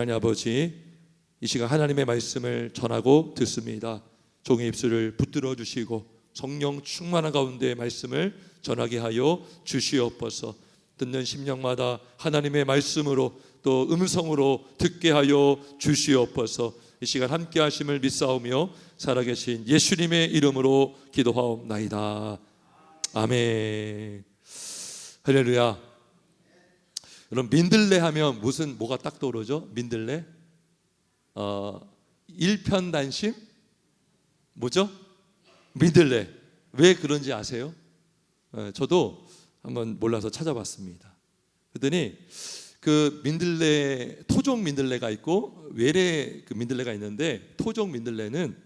하나님 아버지, 이 시간 하나님의 말씀을 전하고 듣습니다. 종의 입술을 붙들어 주시고 성령 충만한 가운데 말씀을 전하게 하여 주시옵소서. 듣는 심령마다 하나님의 말씀으로 또 음성으로 듣게 하여 주시옵소서. 이 시간 함께 하심을 믿사오며 살아계신 예수님의 이름으로 기도하옵나이다. 아멘. 할렐루야. 여러분, 민들레 하면 뭐가 딱 떠오르죠? 민들레? 일편단심? 뭐죠? 민들레. 왜 그런지 아세요? 저도 한번 몰라서 찾아봤습니다. 그랬더니 그 민들레, 토종 민들레가 있고 외래 그 민들레가 있는데, 토종 민들레는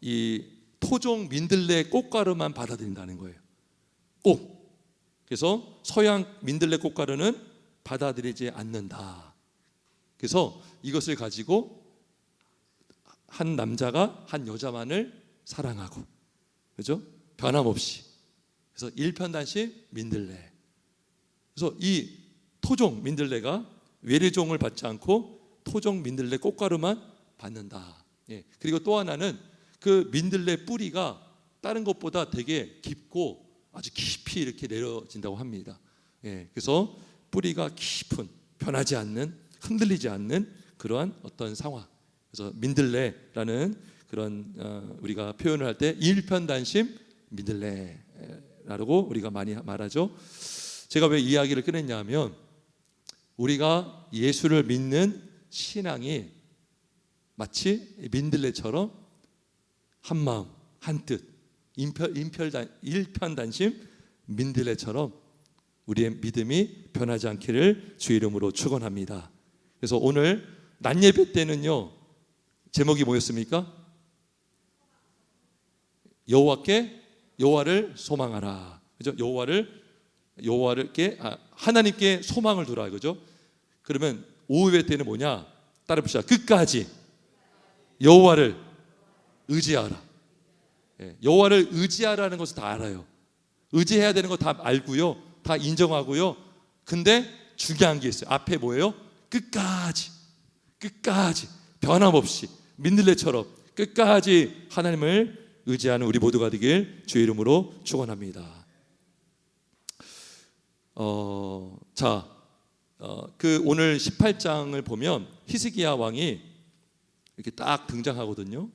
이 토종 민들레 꽃가루만 받아들인다는 거예요. 꼭. 그래서 서양 민들레 꽃가루는 받아들이지 않는다. 그래서 이것을 가지고 한 남자가 한 여자만을 사랑하고, 그죠? 변함없이. 그래서 일편단심 민들레. 그래서 이 토종 민들레가 외래종을 받지 않고 토종 민들레 꽃가루만 받는다. 예. 그리고 또 하나는 그 민들레 뿌리가 다른 것보다 되게 깊고 아주 깊이 이렇게 내려진다고 합니다. 예, 그래서 뿌리가 깊은, 변하지 않는, 흔들리지 않는 그러한 어떤 상황. 그래서 민들레라는 그런 우리가 표현을 할 때 일편단심 민들레라고 우리가 많이 말하죠. 제가 왜 이 이야기를 꺼냈냐면, 우리가 예수를 믿는 신앙이 마치 민들레처럼 한 마음, 한 뜻, 일편단심 민들레처럼 우리의 믿음이 변하지 않기를 주 이름으로 축원합니다. 그래서 오늘 낮 예배 때는요, 제목이 뭐였습니까? 여호와를 소망하라. 그죠? 하나님께 소망을 두라. 그죠? 그러면 오후 예배 때는 뭐냐? 따라 봅시다. 끝까지 여호와를 의지하라. 여호와를 의지하라는 것을 다 알아요. 의지해야 되는 거 다 알고요, 다 인정하고요. 근데 중요한 게 있어요. 앞에 뭐예요? 끝까지 변함없이 민들레처럼 끝까지 하나님을 의지하는 우리 모두가 되길 주의 이름으로 축원합니다. 그 오늘 18장을 보면 히스기야 왕이 이렇게 딱 등장하거든요.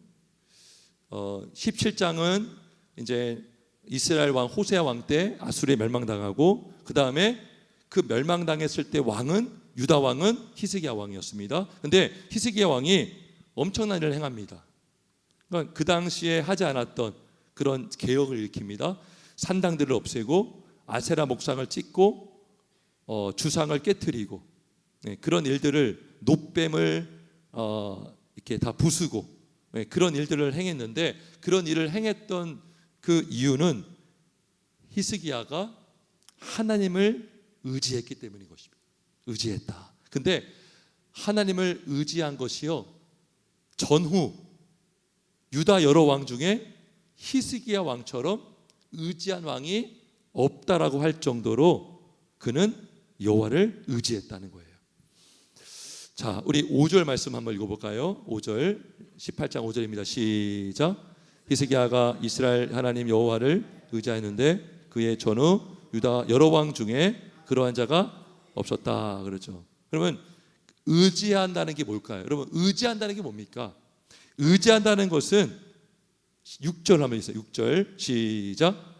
17장은 이제 이스라엘 왕 호세아 왕 때 아수르에 멸망당하고, 그 다음에 그 멸망당했을 때 유다 왕은 히스기야 왕이었습니다. 근데 히스기야 왕이 엄청난 일을 행합니다. 그러니까 그 당시에 하지 않았던 그런 개혁을 일으킵니다. 산당들을 없애고 아세라 목상을 찢고 주상을 깨트리고, 그런 일들을, 놋뱀을 이렇게 다 부수고, 그런 일들을 행했는데, 그런 일을 행했던 그 이유는 히스기야가 하나님을 의지했기 때문인 것입니다. 의지했다. 근데 하나님을 의지한 것이요, 전후 유다 여러 왕 중에 히스기야 왕처럼 의지한 왕이 없다라고 할 정도로 그는 여호와를 의지했다는 거예요. 자, 우리 5절 말씀 한번 읽어볼까요? 5절, 18장 5절입니다. 시작. 히스기야가 이스라엘 하나님 여호와를 의지하였는데 그의 전후 유다 여러 왕 중에 그러한 자가 없었다 그러죠. 그러면 의지한다는 게 뭘까요? 여러분, 의지한다는 게 뭡니까? 의지한다는 것은 6절 한번 있어요. 6절 시작.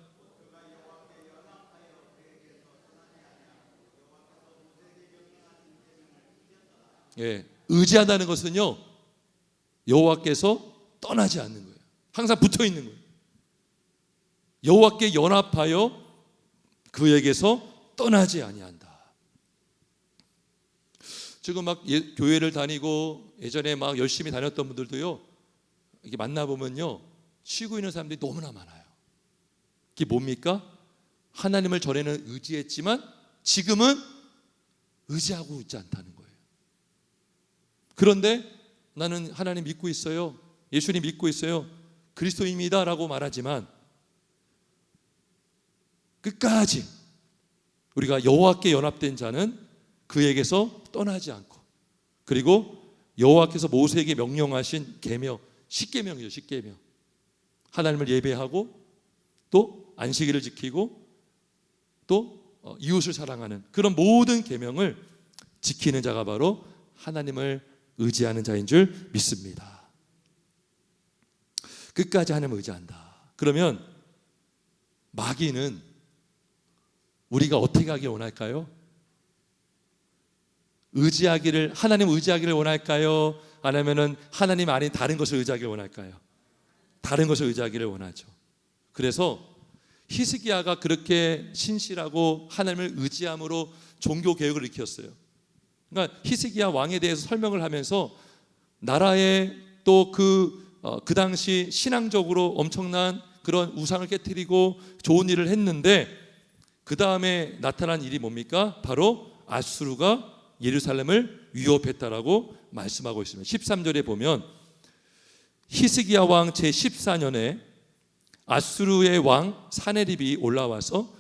예, 의지한다는 것은요, 여호와께서 떠나지 않는 거예요. 항상 붙어 있는 거예요. 여호와께 연합하여 그에게서 떠나지 아니한다. 지금 막 교회를 다니고 예전에 막 열심히 다녔던 분들도요, 이렇게 만나보면요, 쉬고 있는 사람들이 너무나 많아요. 그게 뭡니까? 하나님을 전에는 의지했지만 지금은 의지하고 있지 않다는 거예요. 그런데 나는 하나님 믿고 있어요, 예수님 믿고 있어요, 그리스도입니다 라고 말하지만 끝까지 우리가 여호와께 연합된 자는 그에게서 떠나지 않고 그리고 여호와께서 모세에게 명령하신 계명, 십계명이죠. 십계명. 하나님을 예배하고 또 안식일을 지키고 또 이웃을 사랑하는 그런 모든 계명을 지키는 자가 바로 하나님을 의지하는 자인 줄 믿습니다. 끝까지 하나님을 의지한다. 그러면 마귀는 우리가 어떻게 하길 원할까요? 하나님 의지하기를 원할까요? 아니면은 하나님 아닌 다른 것을 의지하기를 원할까요? 다른 것을 의지하기를 원하죠. 그래서 히스기야가 그렇게 신실하고 하나님을 의지함으로 종교 개혁을 일으켰어요. 그러니까 히스기야 왕에 대해서 설명을 하면서 나라에 또 그 당시 신앙적으로 엄청난 그런 우상을 깨뜨리고 좋은 일을 했는데 그 다음에 나타난 일이 뭡니까? 바로 아수르가 예루살렘을 위협했다라고 말씀하고 있습니다. 13절에 보면 히스기야 왕 제14년에 아수르의 왕 사네립이 올라와서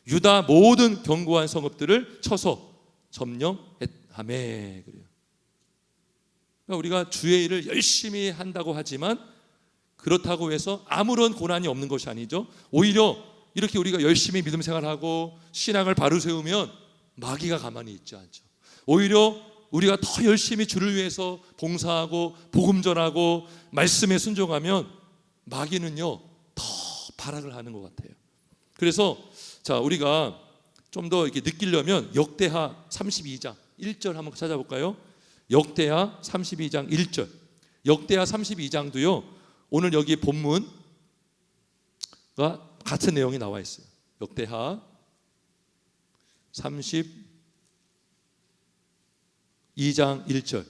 유다 모든 견고한 성읍들을 쳐서 점령하매. 그래요. 그러니까 우리가 주의 일을 열심히 한다고 하지만 그렇다고 해서 아무런 고난이 없는 것이 아니죠. 오히려 이렇게 우리가 열심히 믿음 생활하고 신앙을 바로 세우면 마귀가 가만히 있지 않죠. 오히려 우리가 더 열심히 주를 위해서 봉사하고 복음 전하고 말씀에 순종하면 마귀는요 더 발악을 하는 것 같아요. 그래서 자, 우리가 좀 더 이렇게 느끼려면 역대하 32장 1절 한번 찾아볼까요? 역대하 32장 1절. 역대하 32장도요 오늘 여기 본문과 같은 내용이 나와 있어요. 역대하 32장 1절.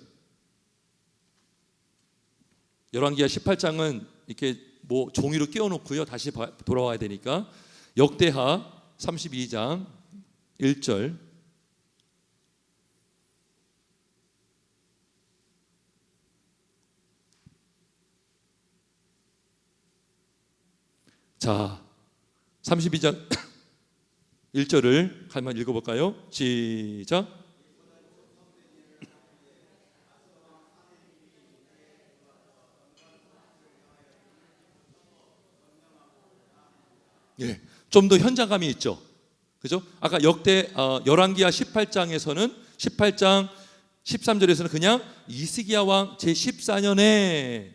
열왕기하 18장은 이렇게 뭐 종이로 끼워놓고요 다시 돌아와야 되니까 역대하 32장 1절. 자, 32장 1절을 한번 읽어볼까요? 시작. 예, 좀 더 현장감이 있죠. 그죠? 아까 열왕기하 18장에서는 18장 13절에서는 그냥 히스기야 왕 제14년에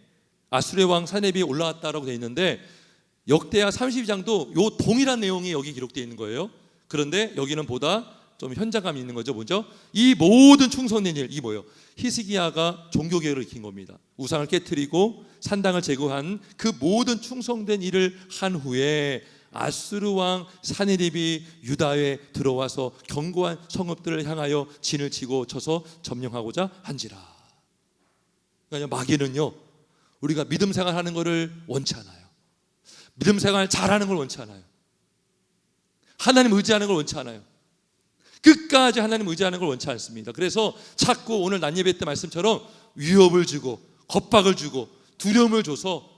아수르의 왕 사네립이 올라왔다라고 되어 있는데 역대하 32장도 요 동일한 내용이 여기 기록되어 있는 거예요. 그런데 여기는 보다 좀 현장감이 있는 거죠. 뭐죠? 이 모든 충성된 일, 이 뭐예요? 히스기야가 종교개혁을 일으킨 겁니다. 우상을 깨뜨리고 산당을 제거한 그 모든 충성된 일을 한 후에 아수르 왕 사네립이 유다에 들어와서 견고한 성읍들을 향하여 진을 치고 쳐서 점령하고자 한지라. 그러니까 마귀는요 우리가 믿음 생활하는 것을 원치 않아요. 믿음 생활 잘하는 걸 원치 않아요. 하나님 의지하는 걸 원치 않아요. 끝까지 하나님 의지하는 걸 원치 않습니다. 그래서 자꾸 오늘 난예배 때 말씀처럼 위협을 주고 겁박을 주고 두려움을 줘서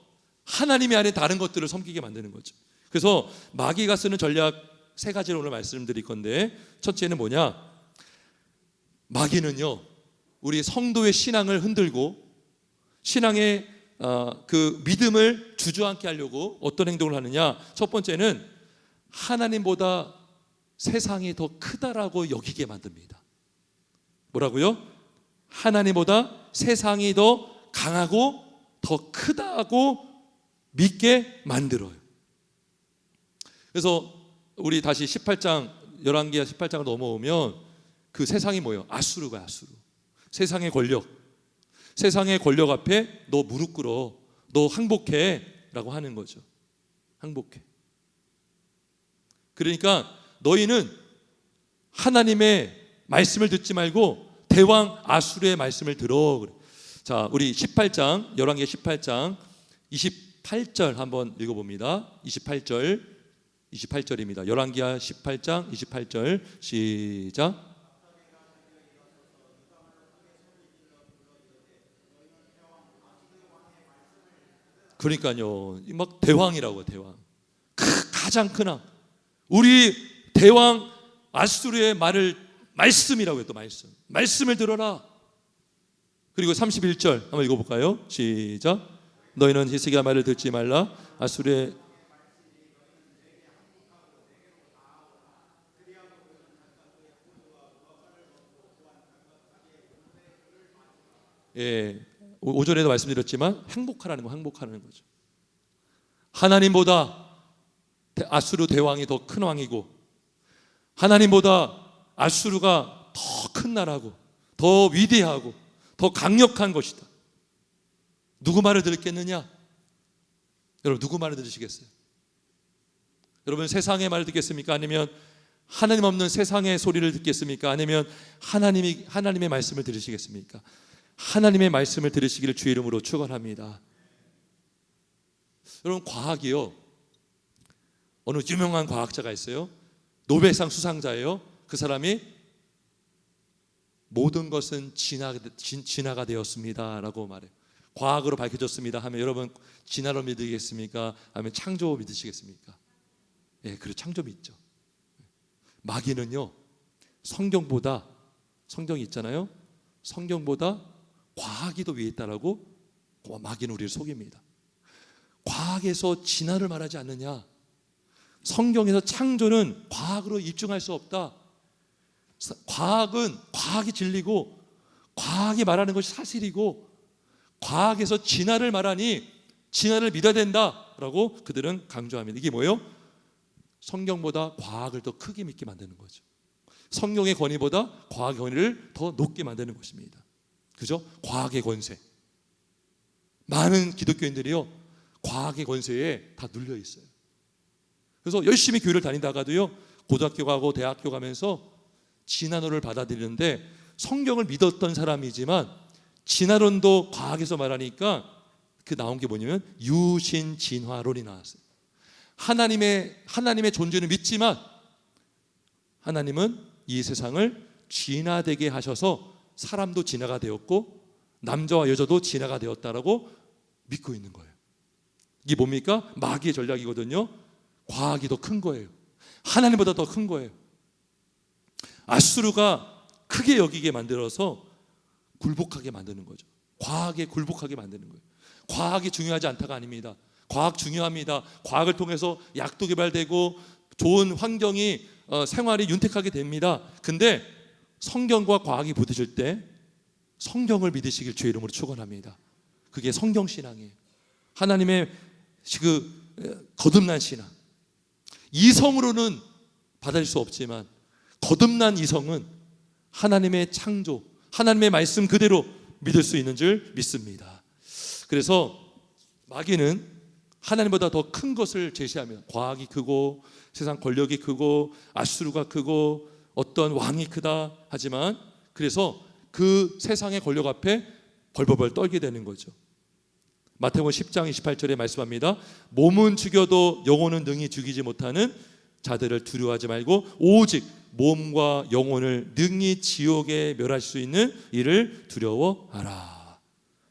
하나님이 아닌 다른 것들을 섬기게 만드는 거죠. 그래서 마귀가 쓰는 전략 3가지를 오늘 말씀드릴 건데, 첫째는 뭐냐? 마귀는요 우리 성도의 신앙을 흔들고 신앙의 그 믿음을 주저앉게 하려고 어떤 행동을 하느냐? 첫 번째는 하나님보다 세상이 더 크다라고 여기게 만듭니다. 뭐라고요? 하나님보다 세상이 더 강하고 더 크다고 믿게 만들어요. 그래서 우리 다시 18장 열왕기하 18장을 넘어오면 그 세상이 뭐예요? 아수르가 아수르. 세상의 권력. 세상의 권력 앞에 너 무릎 꿇어. 너 항복해 라고 하는 거죠. 항복해. 그러니까 너희는 하나님의 말씀을 듣지 말고 대왕 아수르의 말씀을 들어. 그래. 자, 우리 18장 열왕기하 18장 28절 한번 읽어봅니다. 28절입니다. 열왕기하 18장 28절 시작. 그러니까요, 막 대왕이라고. 대왕, 가장 큰 왕, 우리 대왕 아수르의 말을 말씀이라고 해요. 또 말씀을 들어라. 그리고 31절 한번 읽어볼까요? 시작. 너희는 히스기야 말을 듣지 말라. 아수르의 오전에도 말씀드렸지만 행복하라는 거, 행복하라는 거죠. 하나님보다 아수르 대왕이 더 큰 왕이고, 하나님보다 아수르가 더 큰 나라고, 더 위대하고, 더 강력한 것이다. 누구 말을 들었겠느냐? 여러분, 누구 말을 들으시겠어요? 여러분, 세상의 말을 듣겠습니까? 아니면 하나님 없는 세상의 소리를 듣겠습니까? 아니면 하나님의 말씀을 들으시겠습니까? 하나님의 말씀을 들으시기를 주의 이름으로 축원합니다. 여러분, 과학이요, 어느 유명한 과학자가 있어요. 노벨상 수상자예요. 그 사람이 모든 것은 진화가 되었습니다 라고 말해요. 과학으로 밝혀졌습니다 하면 여러분 진화로 믿으시겠습니까? 아니면 창조 믿으시겠습니까? 그리고 창조 믿죠. 마귀는요, 성경이 있잖아요. 성경보다 과학이 더 위에 있다라고 마귀는 우리를 속입니다. 과학에서 진화를 말하지 않느냐? 성경에서 창조는 과학으로 입증할 수 없다. 과학은 과학이 진리고, 과학이 말하는 것이 사실이고, 과학에서 진화를 말하니 진화를 믿어야 된다라고 그들은 강조합니다. 이게 뭐예요? 성경보다 과학을 더 크게 믿게 만드는 거죠. 성경의 권위보다 과학의 권위를 더 높게 만드는 것입니다. 그죠? 과학의 권세. 많은 기독교인들이요, 과학의 권세에 다 눌려 있어요. 그래서 열심히 교회를 다니다가도요, 고등학교 가고 대학교 가면서 진화론을 받아들이는데, 성경을 믿었던 사람이지만 진화론도 과학에서 말하니까 그 나온 게 뭐냐면 유신진화론이 나왔어요. 하나님의 존재는 믿지만 하나님은 이 세상을 진화되게 하셔서 사람도 진화가 되었고 남자와 여자도 진화가 되었다라고 믿고 있는 거예요. 이게 뭡니까? 마귀의 전략이거든요. 과학이 더 큰 거예요. 하나님보다 더 큰 거예요. 아수르가 크게 여기게 만들어서 굴복하게 만드는 거죠. 과학에 굴복하게 만드는 거예요. 과학이 중요하지 않다가 아닙니다. 과학 중요합니다. 과학을 통해서 약도 개발되고 좋은 환경이 생활이 윤택하게 됩니다. 근데 성경과 과학이 부딪힐 때 성경을 믿으시길 주의 이름으로 축원합니다. 그게 성경 신앙이에요. 하나님의 그 거듭난 신앙. 이성으로는 받아들일 수 없지만 거듭난 이성은 하나님의 창조, 하나님의 말씀 그대로 믿을 수 있는 줄 믿습니다. 그래서 마귀는 하나님보다 더 큰 것을 제시하며, 과학이 크고 세상 권력이 크고 아수르가 크고 어떤 왕이 크다 하지만, 그래서 그 세상의 권력 앞에 벌벌벌 떨게 되는 거죠. 마태복음 10장 28절에 말씀합니다. 몸은 죽여도 영혼은 능히 죽이지 못하는 자들을 두려워하지 말고 오직 몸과 영혼을 능히 지옥에 멸할 수 있는 이를 두려워하라.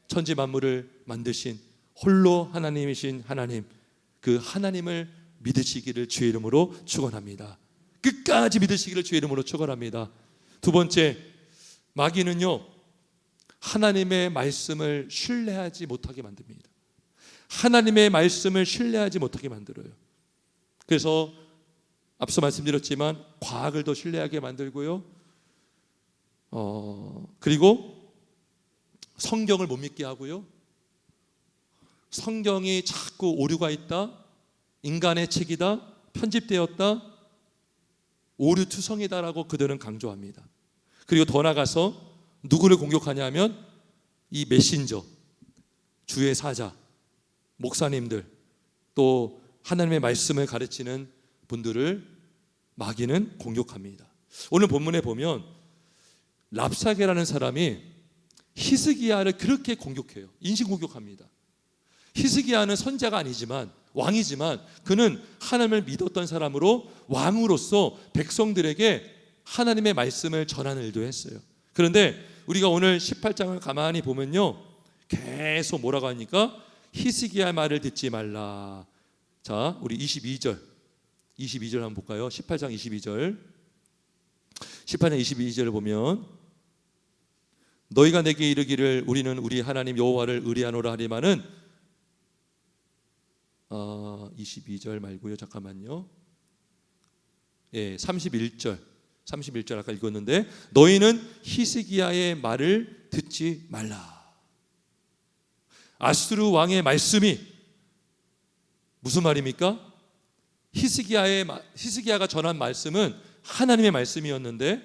천지 만물을 만드신 홀로 하나님이신 하나님, 그 하나님을 믿으시기를 주의 이름으로 축원합니다. 끝까지 믿으시기를 주의 이름으로 축원합니다. 두 번째, 마귀는요, 하나님의 말씀을 신뢰하지 못하게 만듭니다. 하나님의 말씀을 신뢰하지 못하게 만들어요. 그래서 앞서 말씀드렸지만 과학을 더 신뢰하게 만들고요, 그리고 성경을 못 믿게 하고요, 성경이 자꾸 오류가 있다, 인간의 책이다, 편집되었다, 오류투성이다라고 그들은 강조합니다. 그리고 더 나아가서 누구를 공격하냐면 이 메신저, 주의 사자, 목사님들, 또 하나님의 말씀을 가르치는 분들을 마귀는 공격합니다. 오늘 본문에 보면 랍사게라는 사람이 히스기야를 그렇게 공격해요. 인신 공격합니다. 히스기야는 선자가 아니지만 왕이지만 그는 하나님을 믿었던 사람으로 왕으로서 백성들에게 하나님의 말씀을 전하는 일도 했어요. 그런데 우리가 오늘 18장을 가만히 보면요, 계속 뭐라고 하니까 히스기야 말을 듣지 말라. 자, 우리 22절 한번 볼까요? 18장 22절 18장 22절을 보면 너희가 내게 이르기를 우리는 우리 하나님 여호와를 의뢰하노라 하리마는 22절 말고요. 잠깐만요. 31절 아까 읽었는데 너희는 히스기야의 말을 듣지 말라. 아수르 왕의 말씀이 무슨 말입니까? 히스기야가 전한 말씀은 하나님의 말씀이었는데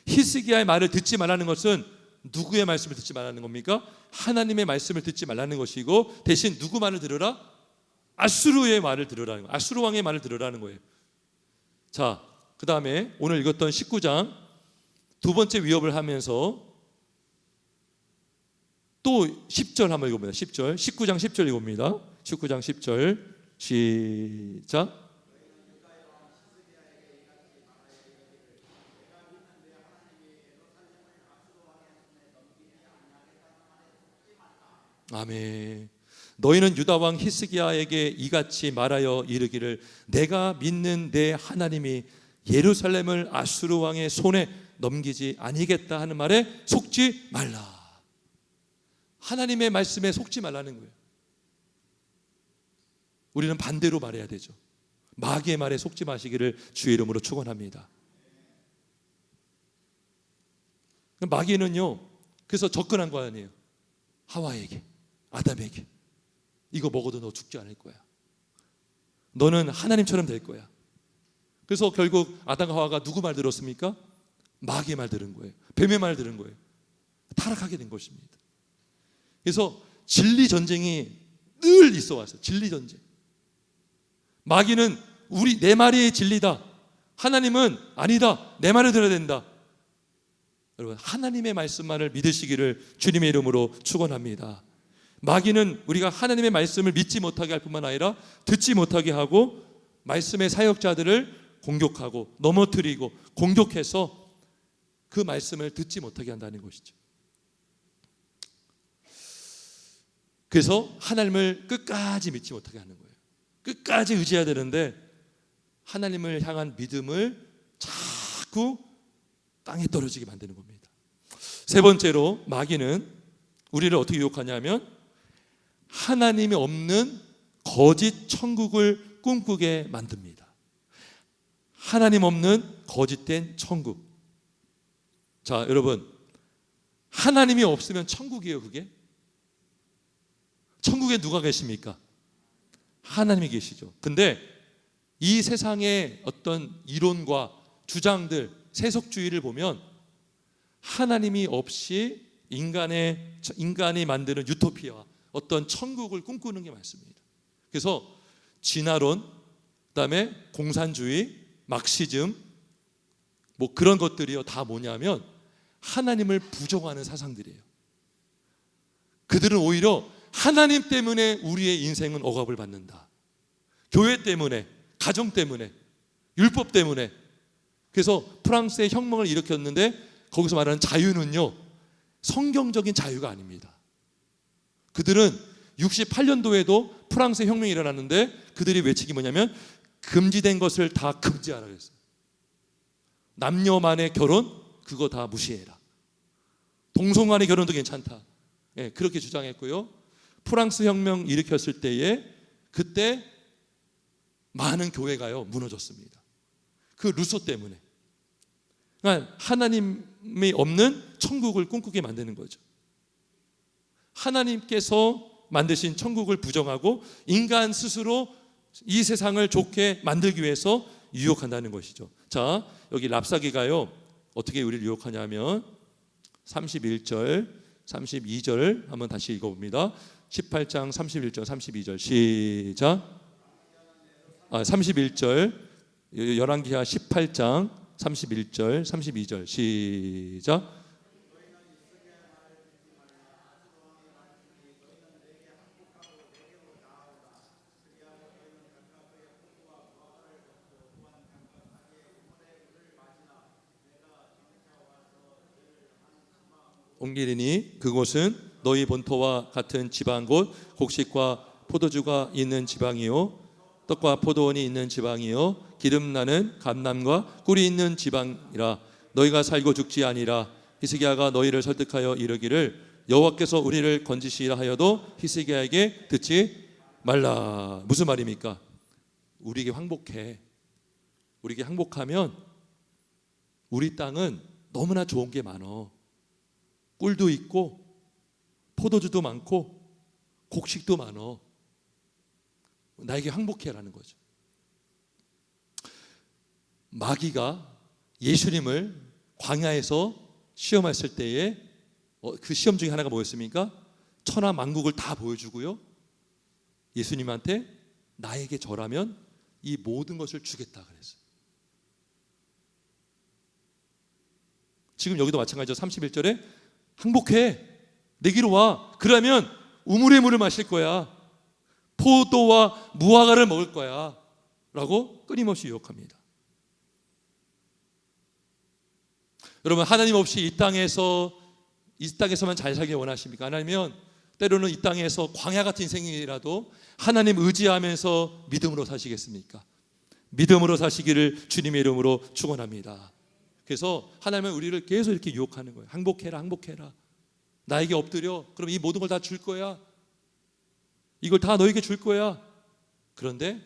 히스기야의 말을 듣지 말라는 것은 누구의 말씀을 듣지 말라는 겁니까? 하나님의 말씀을 듣지 말라는 것이고 대신 누구 말을 들으라? 아수르의 말을 들으라는 거예요. 아수르 왕의 말을 들으라는 거예요. 자, 그 다음에 오늘 읽었던 19장 두 번째 위협을 하면서 또 10절 한번 읽어봅니다. 10절 19장 10절 읽어봅니다. 19장 10절 시작. 아멘. 너희는 유다 왕 히스기야에게 이같이 말하여 이르기를 내가 믿는 내 하나님이 예루살렘을 아수르 왕의 손에 넘기지 아니겠다 하는 말에 속지 말라. 하나님의 말씀에 속지 말라는 거예요. 우리는 반대로 말해야 되죠. 마귀의 말에 속지 마시기를 주의 이름으로 축원합니다. 마귀는요, 그래서 접근한 거 아니에요. 하와에게, 아담에게 이거 먹어도 너 죽지 않을 거야. 너는 하나님처럼 될 거야. 그래서 결국 아담과 하와가 누구 말 들었습니까? 마귀의 말 들은 거예요. 뱀의 말 들은 거예요. 타락하게 된 것입니다. 그래서 진리 전쟁이 늘 있어 왔어요. 진리 전쟁. 마귀는 내 말이 진리다. 하나님은 아니다. 내 말을 들어야 된다. 여러분, 하나님의 말씀만을 믿으시기를 주님의 이름으로 축원합니다. 마귀는 우리가 하나님의 말씀을 믿지 못하게 할 뿐만 아니라 듣지 못하게 하고 말씀의 사역자들을 공격하고 넘어뜨리고 공격해서 그 말씀을 듣지 못하게 한다는 것이죠. 그래서 하나님을 끝까지 믿지 못하게 하는 거예요. 끝까지 의지해야 되는데 하나님을 향한 믿음을 자꾸 땅에 떨어지게 만드는 겁니다. 세 번째로 마귀는 우리를 어떻게 유혹하냐면 하나님이 없는 거짓 천국을 꿈꾸게 만듭니다. 하나님 없는 거짓된 천국. 자, 여러분, 하나님이 없으면 천국이에요, 그게? 천국에 누가 계십니까? 하나님이 계시죠. 근데 이 세상의 어떤 이론과 주장들, 세속주의를 보면 하나님이 없이 인간이 만드는 유토피아, 어떤 천국을 꿈꾸는 게 많습니다. 그래서 진화론, 그다음에 공산주의, 막시즘, 뭐 그런 것들이요 다 뭐냐면 하나님을 부정하는 사상들이에요. 그들은 오히려 하나님 때문에 우리의 인생은 억압을 받는다. 교회 때문에, 가정 때문에, 율법 때문에. 그래서 프랑스의 혁명을 일으켰는데 거기서 말하는 자유는요 성경적인 자유가 아닙니다. 그들은 68년도에도 프랑스 혁명이 일어났는데 그들이 외치기 뭐냐면 금지된 것을 다 금지하라 그랬어요. 남녀만의 결혼 그거 다 무시해라. 동성간의 결혼도 괜찮다. 예, 그렇게 주장했고요. 프랑스 혁명 일으켰을 때에 그때 많은 교회가요 무너졌습니다. 그 루소 때문에. 그러니까 하나님이 없는 천국을 꿈꾸게 만드는 거죠. 하나님께서 만드신 천국을 부정하고 인간 스스로 이 세상을 좋게 만들기 위해서 유혹한다는 것이죠. 자, 여기 랍사기가요 어떻게 우리를 유혹하냐면 31절, 32절 한번 다시 읽어봅니다. 18장 31절, 32절 시작. 31절 열왕기하 18장 31절, 32절 시작. 옮기리니 그곳은 너희 본토와 같은 지방 곧 곡식과 포도주가 있는 지방이요 떡과 포도원이 있는 지방이요 기름 나는 감람과 꿀이 있는 지방이라. 너희가 살고 죽지 아니라 히스기야가 너희를 설득하여 이르기를 여호와께서 우리를 건지시라 하여도 히스기야에게 듣지 말라. 무슨 말입니까? 우리에게 항복해. 우리에게 항복하면 우리 땅은 너무나 좋은 게 많어. 꿀도 있고 포도주도 많고 곡식도 많어. 나에게 항복해라는 거죠. 마귀가 예수님을 광야에서 시험했을 때에 그 시험 중에 하나가 뭐였습니까? 천하 만국을 다 보여주고요, 예수님한테 나에게 절하면 이 모든 것을 주겠다 그랬어요. 지금 여기도 마찬가지죠. 31절에 항복해, 내게로 와. 그러면 우물의 물을 마실 거야. 포도와 무화과를 먹을 거야 라고 끊임없이 유혹합니다. 여러분, 하나님 없이 이 땅에서만 잘 살길 원하십니까? 아니면 때로는 이 땅에서 광야 같은 인생이라도 하나님 의지하면서 믿음으로 사시겠습니까? 믿음으로 사시기를 주님의 이름으로 축원합니다. 그래서 하나님은 우리를 계속 이렇게 유혹하는 거예요. 항복해라, 항복해라. 나에게 엎드려. 그럼 이 모든 걸 다 줄 거야. 이걸 다 너에게 줄 거야. 그런데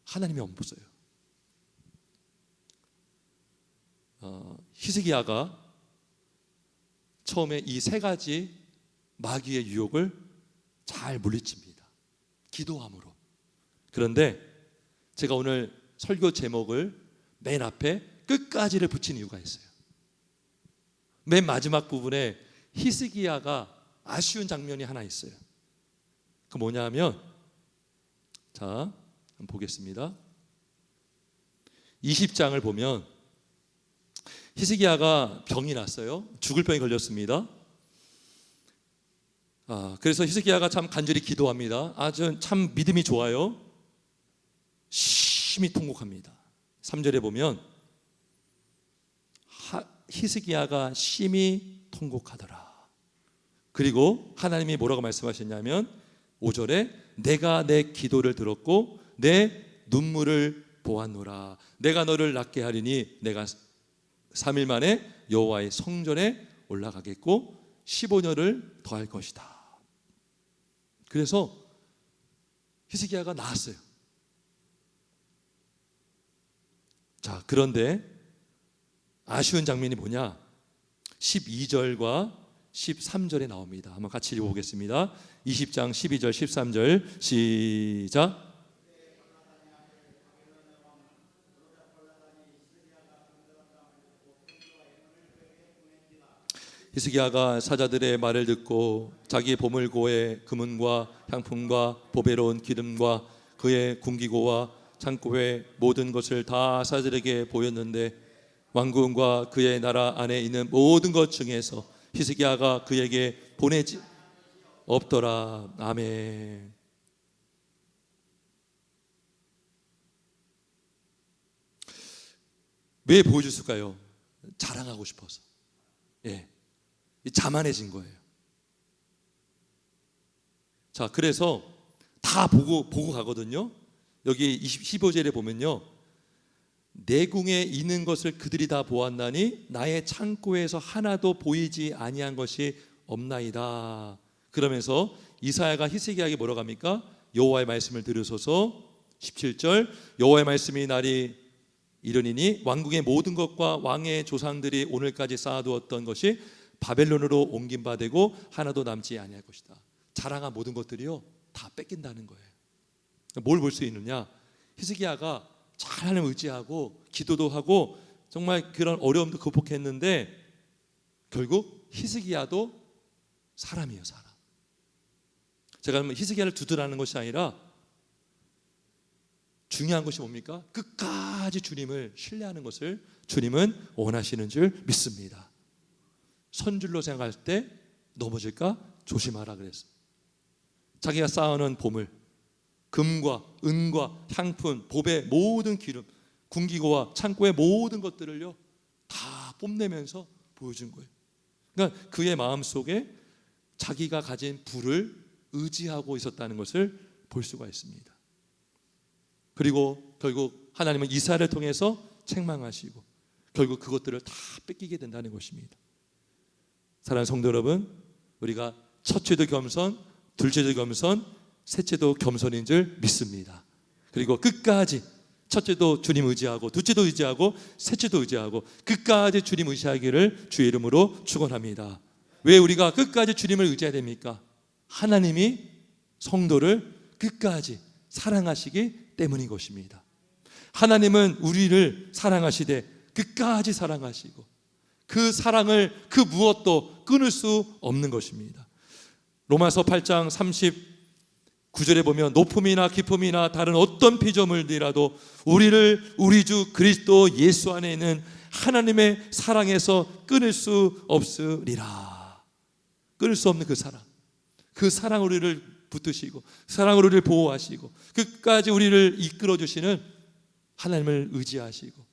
하나님이 없어요. 히스기야가 처음에 이 세 가지 마귀의 유혹을 잘 물리칩니다. 기도함으로. 그런데 제가 오늘 설교 제목을 맨 앞에 끝까지를 붙인 이유가 있어요. 맨 마지막 부분에 히스기야가 아쉬운 장면이 하나 있어요. 그 뭐냐면, 자, 한번 보겠습니다. 20장을 보면 히스기야가 병이 났어요. 죽을 병이 걸렸습니다. 그래서 히스기야가 참 간절히 기도합니다. 아주 참 믿음이 좋아요. 심히 통곡합니다. 3절에 보면 히스기야가 심히 통곡하더라. 그리고 하나님이 뭐라고 말씀하셨냐면 5절에 내가 내 기도를 들었고 내 눈물을 보았노라. 내가 너를 낫게 하리니 내가 3일 만에 여호와의 성전에 올라가겠고 15년을 더할 것이다. 그래서 히스기야가 나았어요. 자, 그런데 아쉬운 장면이 뭐냐? 12절과 13절에 나옵니다. 한번 같이 읽어보겠습니다. 20장 12절 13절 시작. 히스기야가 사자들의 말을 듣고 자기 보물고의 금은과 향품과 보배로운 기름과 그의 궁기고와 창고의 모든 것을 다 사자들에게 보였는데 왕궁과 그의 나라 안에 있는 모든 것 중에서 히스기야가 그에게 보내지 없더라. 아멘. 왜 보여줬을까요? 자랑하고 싶어서. 예, 자만해진 거예요. 자, 그래서 다 보고 가거든요. 여기 15절에 보면요, 내궁에 있는 것을 그들이 다 보았나니 나의 창고에서 하나도 보이지 아니한 것이 없나이다. 그러면서 이사야가 히스기야에게 뭐라고 합니까? 여호와의 말씀을 들으소서. 17절 여호와의 말씀이 날이 이르니니 왕궁의 모든 것과 왕의 조상들이 오늘까지 쌓아두었던 것이 바벨론으로 옮긴 바 되고 하나도 남지 아니할 것이다. 자랑한 모든 것들이요 다 뺏긴다는 거예요. 뭘 볼 수 있느냐? 히스기야가 잘 하나님 의지하고 기도도 하고 정말 그런 어려움도 극복했는데 결국 히스기야도 사람이에요, 사람. 제가 히스기야를 두드라는 것이 아니라 중요한 것이 뭡니까? 끝까지 주님을 신뢰하는 것을 주님은 원하시는 줄 믿습니다. 선줄로 생각할 때 넘어질까 조심하라 그랬어요. 자기가 쌓아놓은 보물, 금과 은과 향품, 보배, 모든 기름, 궁기고와 창고의 모든 것들을요 다 뽐내면서 보여준 거예요. 그러니까 그의 마음속에 자기가 가진 부를 의지하고 있었다는 것을 볼 수가 있습니다. 그리고 결국 하나님은 이사야를 통해서 책망하시고 결국 그것들을 다 뺏기게 된다는 것입니다. 사랑하는 성도 여러분, 우리가 첫째도 겸손, 둘째도 겸손, 셋째도 겸손인 줄 믿습니다. 그리고 끝까지 첫째도 주님 의지하고, 둘째도 의지하고, 셋째도 의지하고, 끝까지 주님 의지하기를 주의 이름으로 축원합니다. 왜 우리가 끝까지 주님을 의지해야 됩니까? 하나님이 성도를 끝까지 사랑하시기 때문인 것입니다. 하나님은 우리를 사랑하시되 끝까지 사랑하시고, 그 사랑을 그 무엇도 끊을 수 없는 것입니다. 로마서 8장 39절에 보면 높음이나 깊음이나 다른 어떤 피조물이라도 우리를 우리 주 그리스도 예수 안에 있는 하나님의 사랑에서 끊을 수 없으리라. 끊을 수 없는 그 사랑 우리를 붙드시고, 사랑으로 우리를 보호하시고, 끝까지 우리를 이끌어 주시는 하나님을 의지하시고,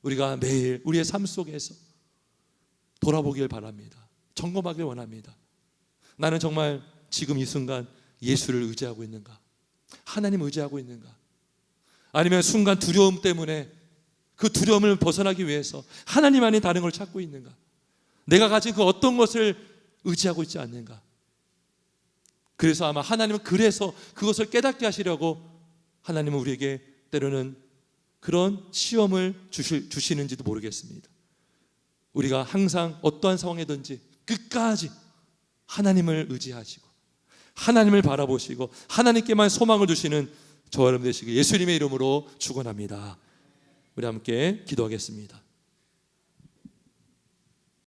우리가 매일 우리의 삶 속에서 돌아보길 바랍니다. 점검하길 원합니다. 나는 정말 지금 이 순간 예수를 의지하고 있는가? 하나님 의지하고 있는가? 아니면 순간 두려움 때문에 그 두려움을 벗어나기 위해서 하나님 안에 다른 걸 찾고 있는가? 내가 가진 그 어떤 것을 의지하고 있지 않는가? 그래서 아마 하나님은 그래서 그것을 깨닫게 하시려고 하나님은 우리에게 때로는 그런 시험을 주시는지도 모르겠습니다. 우리가 항상 어떠한 상황이든지 끝까지 하나님을 의지하시고 하나님을 바라보시고 하나님께만 소망을 두시는 저와 여러분 되시길 예수님의 이름으로 축원합니다. 우리 함께 기도하겠습니다.